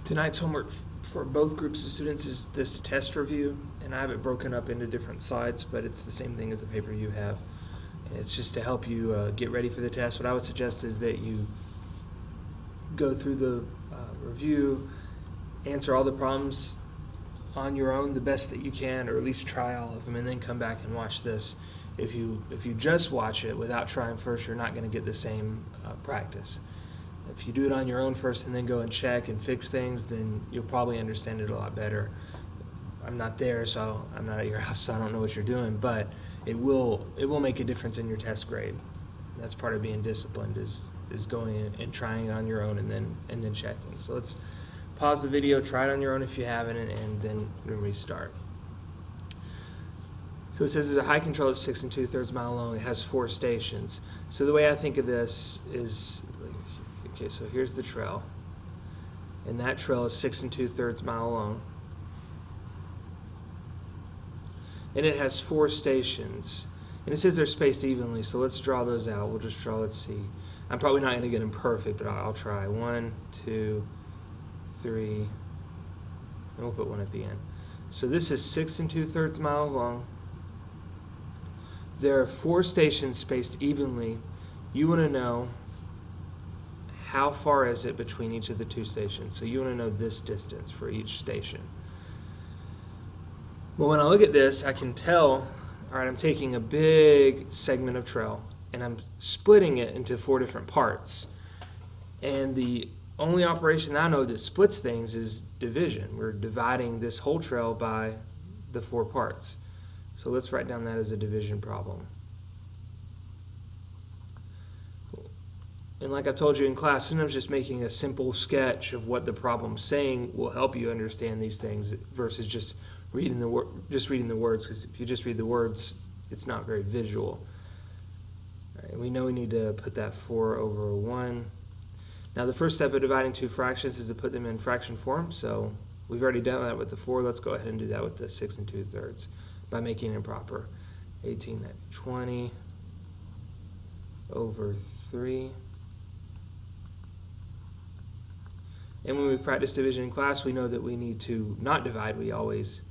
Tonight's homework for both groups of students is this test review, and I have it broken up into different slides, but it's the same thing as the paper you have. And it's just to help you get ready for the test. What I would suggest is that you go through the review, answer all the problems on your own the best that you can, or at least try all of them, and then come back and watch this. If you just watch it without trying first, you're not going to get the same practice. If you do it on your own first and then go and check and fix things, then you'll probably understand it a lot better. I'm not there, so I'm not at your house, so I don't know what you're doing, but it will make a difference in your test grade. That's part of being disciplined, is going in and trying it on your own and then checking. So let's pause the video, try it on your own if you haven't, and then restart. So it says there's a high control that's 6 2/3 mile long. It has 4 stations. So the way I think of this is, okay, so here's the trail, and that trail is 6 2/3 mile long, and it has 4 stations, and it says they're spaced evenly. So let's draw those out. We'll just draw. Let's see. I'm probably not going to get them perfect, but I'll try. 1, 2, 3, and we'll put 1 at the end. So this is 6 2/3 miles long. There are 4 stations spaced evenly. You want to know how far is it between each of the 2 stations. So you want to know this distance for each station. Well, when I look at this, I can tell, all right, I'm taking a big segment of trail and I'm splitting it into 4 different parts. And the only operation I know that splits things is division. We're dividing this whole trail by the 4 parts. So let's write down that as a division problem. And like I told you in class, sometimes just making a simple sketch of what the problem's saying will help you understand these things versus just reading the words. Because if you just read the words, it's not very visual. All right, we know we need to put that 4 over 1. Now the first step of dividing 2 fractions is to put them in fraction form. So we've already done that with the 4. Let's go ahead and do that with the 6 2/3 by making it proper. 18 at 20 over 3. And when we practice division in class, we know that we need to not divide. We always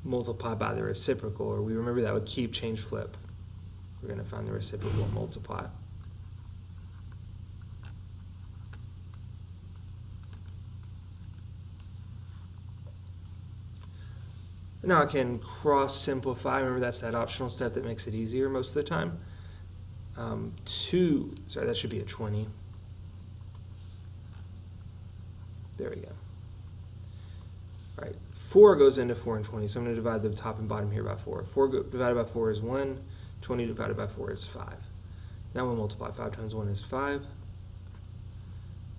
multiply by the reciprocal, or we remember that with keep, change, flip. We're going to find the reciprocal and multiply. Now I can cross simplify. Remember, that's that optional step that makes it easier most of the time. That should be a 20. There we go. All right, 4 goes into 4 and 20, so I'm going to divide the top and bottom here by 4. 4 divided by 4 is 1, 20 divided by 4 is 5. Now we'll multiply. 5 times 1 is 5.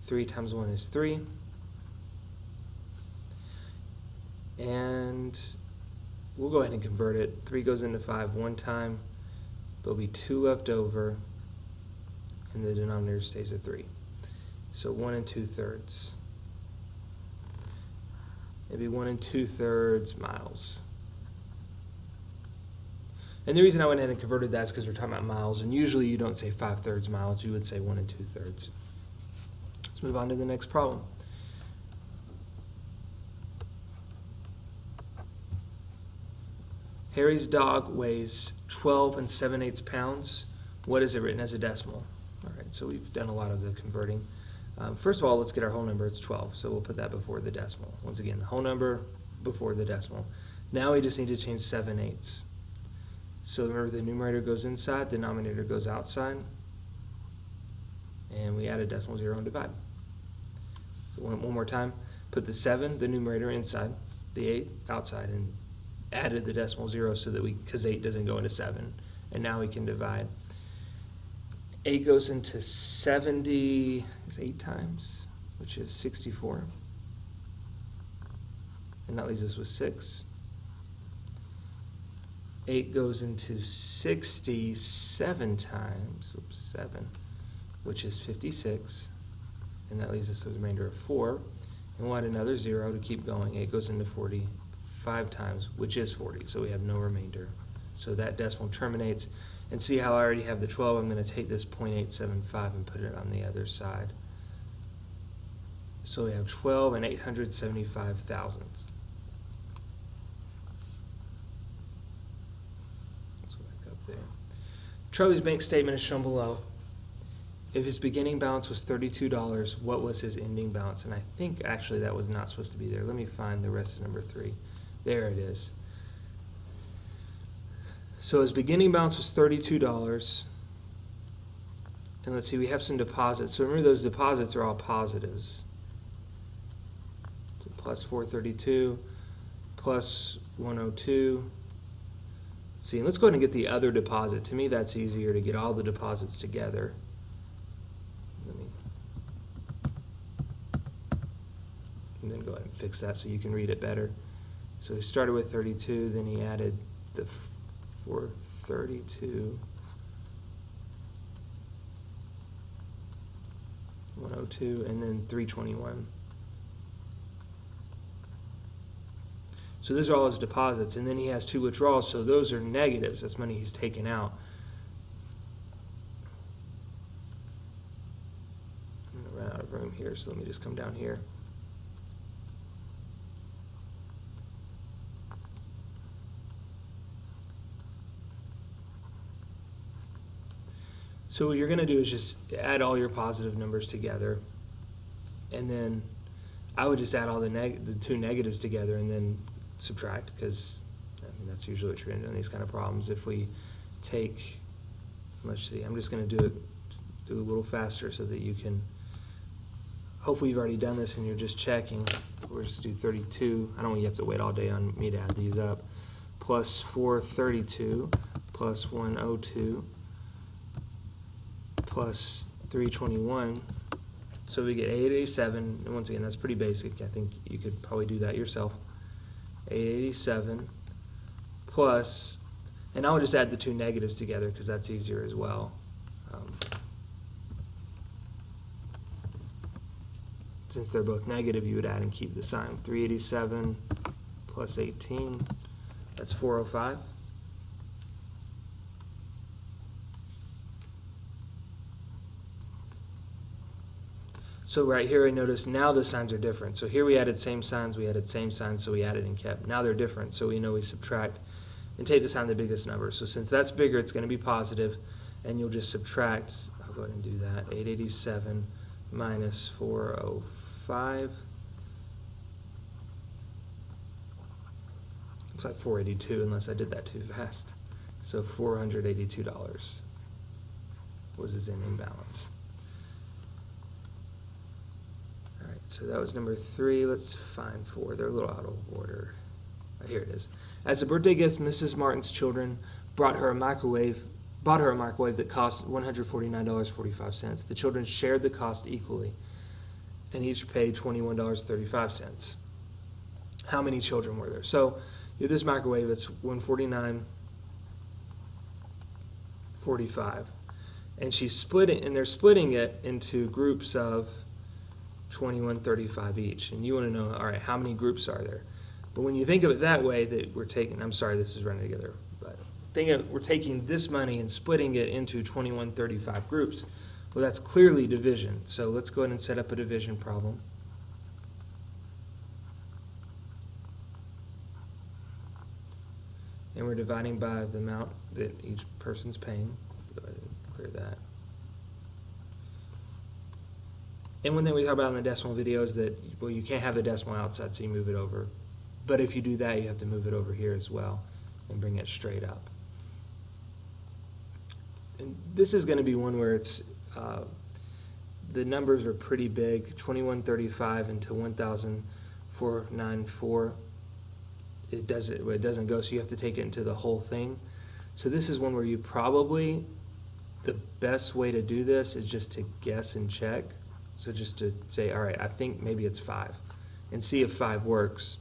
3 times 1 is 3. And we'll go ahead and convert it. 3 goes into 5 one time. There'll be 2 left over, and the denominator stays at 3. So 1 2/3. It'd be 1 2/3 miles. And the reason I went ahead and converted that is because we're talking about miles, and usually you don't say 5/3 miles, you would say 1 2/3. Let's move on to the next problem. Harry's dog weighs 12 7/8 pounds. What is it written as a decimal? All right, so we've done a lot of the converting. First of all, let's get our whole number. It's 12, so we'll put that before the decimal. Once again, the whole number before the decimal. Now we just need to change 7/8. So remember, the numerator goes inside, denominator goes outside, and we add a decimal 0 and divide. So one more time, put the 7, the numerator, inside, the 8 outside, and added the decimal 0 so that because 8 doesn't go into 7, and now we can divide. 8 goes into 70 8 times, which is 64. And that leaves us with 6. 8 goes into 67 times, 7, which is 56. And that leaves us with a remainder of 4. And we'll add another 0 to keep going. 8 goes into 45 times, which is 40. So we have no remainder. So that decimal terminates. And see how I already have the 12? I'm going to take this 0.875 and put it on the other side. So we have 12 and 875 thousandths. Let's go back up there. Charlie's bank statement is shown below. If his beginning balance was $32, what was his ending balance? And I think actually that was not supposed to be there. Let me find the rest of number 3. There it is. So his beginning balance was $32. And let's see, we have some deposits. So remember, those deposits are all positives. So plus 432, plus 102. Let's see, and let's go ahead and get the other deposit. To me, that's easier to get all the deposits together. And then go ahead and fix that so you can read it better. So he started with 32, then he added the 432, 102, and then 321. So those are all his deposits, and then he has 2 withdrawals, so those are negatives. That's money he's taken out. I'm going to run out of room here, so let me just come down here. So what you're going to do is just add all your positive numbers together, and then I would just add all the 2 negatives together and then subtract, because that's usually what you're going to do in these kind of problems. If we take, let's see, I'm just going to do a little faster so that you can, hopefully you've already done this and you're just checking. We'll just do 32. I don't want you to have to wait all day on me to add these up. Plus 432 plus 102 plus 321, so we get 887, and once again, that's pretty basic. I think you could probably do that yourself. 887 plus, and I would just add the 2 negatives together because that's easier as well. Since they're both negative, you would add and keep the sign. 387 plus 18, that's 405. So right here I notice now the signs are different. So here we added same signs, so we added and kept. Now they're different, so we know we subtract and take the sign of the biggest number. So since that's bigger, it's going to be positive, and you'll just subtract. I'll go ahead and do that. 887 minus 405. Looks like 482 unless I did that too fast. So $482 was his ending balance. So that was number 3. Let's find 4. They're a little out of order. Here it is. As a birthday gift, Mrs. Martin's children bought her a microwave that cost $149.45. The children shared the cost equally, and each paid $21.35. How many children were there? So you have this microwave that's $149.45, and she's splitting, and they're splitting it into groups of $21.35 each, and you want to know, all right, how many groups are there? But when you think of it that way, that we're taking, I'm sorry, this is running together, but think of, we're taking this money and splitting it into $21.35 groups. Well, that's clearly division. So let's go ahead and set up a division problem. And we're dividing by the amount that each person's paying. Go ahead and clear that. And one thing we talk about in the decimal video is that, well, you can't have the decimal outside, so you move it over. But if you do that, you have to move it over here as well and bring it straight up. And this is going to be one where it's the numbers are pretty big, 2135 into 1,494. It doesn't go, so you have to take it into the whole thing. So this is one where you probably, the best way to do this is just to guess and check. So just to say, all right, I think maybe it's 5, and see if 5 works.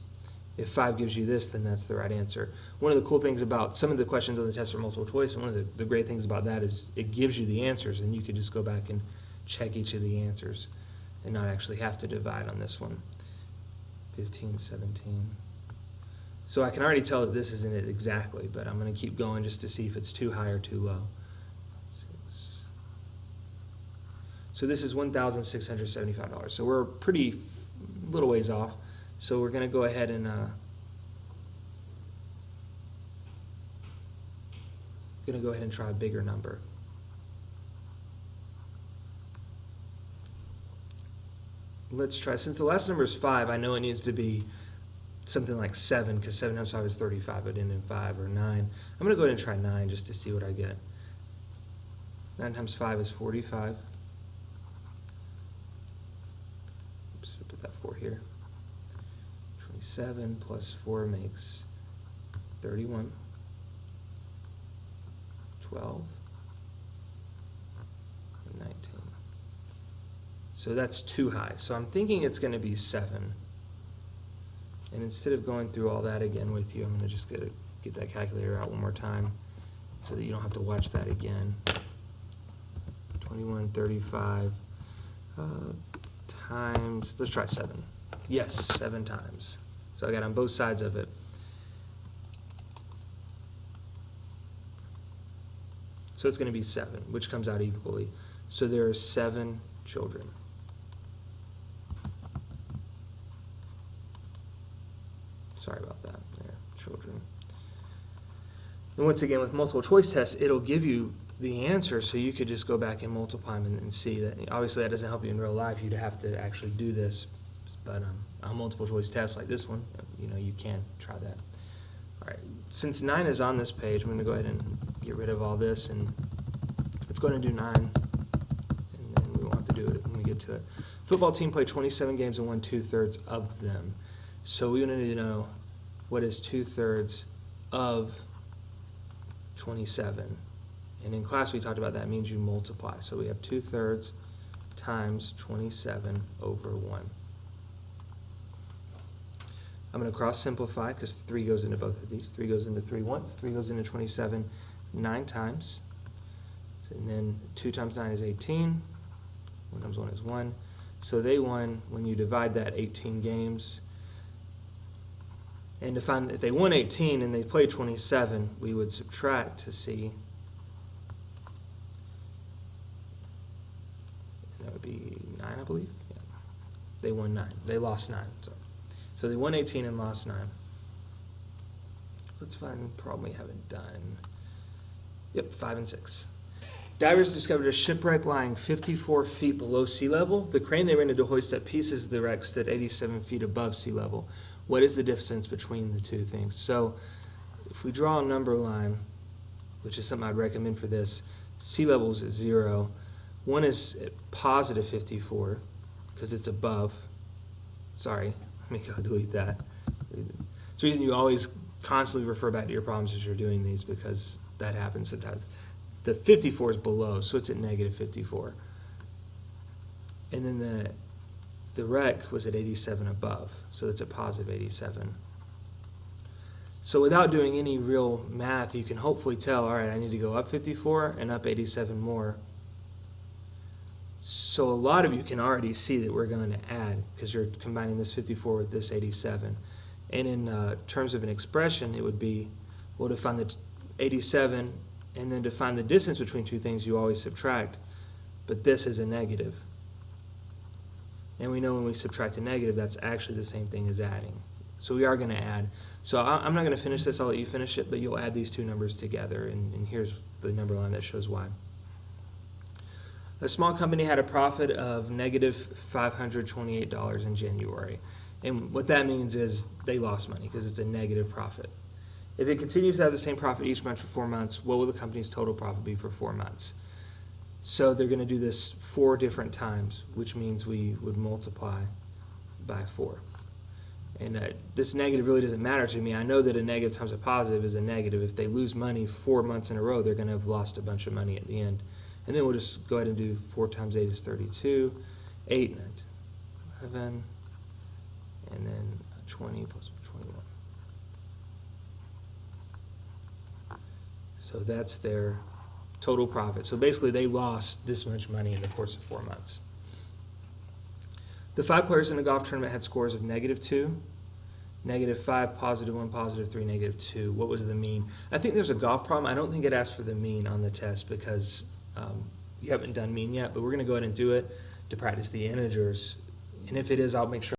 If 5 gives you this, then that's the right answer. One of the cool things about some of the questions on the test are multiple choice, and one of the great things about that is it gives you the answers, and you could just go back and check each of the answers and not actually have to divide on this one. 15, 17. So I can already tell that this isn't it exactly, but I'm going to keep going just to see if it's too high or too low. 6. So this is $1,675. So we're pretty little ways off. So we're going to go ahead and try a bigger number. Let's try, since the last number is 5, I know it needs to be something like 7, because 7 times 5 is 35, but end in 5, or 9. I'm going to go ahead and try 9 just to see what I get. 9 times 5 is 45. Oops, I'll put that 4 here. 27 plus 4 makes 31. 12. And 19. So that's too high. So I'm thinking it's going to be 7. And instead of going through all that again with you, I'm going to just get that calculator out one more time so that you don't have to watch that again. 21, 35 times, let's try 7. Yes, 7 times. So I got on both sides of it. So it's going to be 7, which comes out equally. So there are 7 children. Sorry about that. There, children. And once again, with multiple choice tests, it'll give you the answer, so you could just go back and multiply them and see that. Obviously, that doesn't help you in real life. You'd have to actually do this. But on multiple choice tests like this one, you can try that. All right. Since 9 is on this page, I'm going to go ahead and get rid of all this, and let's go ahead and do 9. And then we won't have to do it when we get to it. Football team played 27 games and won 2/3 of them. So we need to know what is 2/3 of 27. And in class we talked about that means you multiply. So we have 2/3 times 27 over 1. I'm going to cross simplify because 3 goes into both of these. 3 goes into 3 once. 3 goes into 27 9 times. And then 2 times 9 is 18. 1 times 1 is 1. So they won, when you divide that, 18 games. And to find if they won 18 and they played 27, we would subtract to see. That would be 9, I believe. Yeah. They won 9. They lost 9. So they won 18 and lost 9. Let's find the problem we haven't done. Yep, 5 and 6. Divers discovered a shipwreck lying 54 feet below sea level. The crane they rented to hoist up pieces of the wreck stood 87 feet above sea level. What is the distance between the two things? So if we draw a number line, which is something I'd recommend for this, sea level is at 0. One is at positive 54 because it's above. Sorry, let me go delete that. It's the reason you always constantly refer back to your problems as you're doing these, because that happens sometimes. The 54 is below, so it's at negative 54. And then the wreck was at 87 above, so it's at positive 87. So without doing any real math, you can hopefully tell, all right, I need to go up 54 and up 87 more. So a lot of you can already see that we're going to add, because you're combining this 54 with this 87. And in terms of an expression, it would be, well, to find the 87, and then to find the distance between two things, you always subtract. But this is a negative. And we know when we subtract a negative, that's actually the same thing as adding. So we are going to add. So I'm not going to finish this. I'll let you finish it, but you'll add these two numbers together. And here's the number line that shows why. A small company had a profit of negative $528 in January. And what that means is they lost money because it's a negative profit. If it continues to have the same profit each month for 4 months, what will the company's total profit be for 4 months? So they're going to do this 4 different times, which means we would multiply by 4. And this negative really doesn't matter to me. I know that a negative times a positive is a negative. If they lose money 4 months in a row, they're going to have lost a bunch of money at the end. And then we'll just go ahead and do 4 times 8 is 32, 8, 9, 11, and then 20 plus 21. So that's their total profit. So basically they lost this much money in the course of 4 months. The 5 players in the golf tournament had scores of -2, -5, +1, +3, -2. What was the mean? I think there's a golf problem. I don't think it asks for the mean on the test because you haven't done mean yet, but we're going to go ahead and do it to practice the integers. And if it is, I'll make sure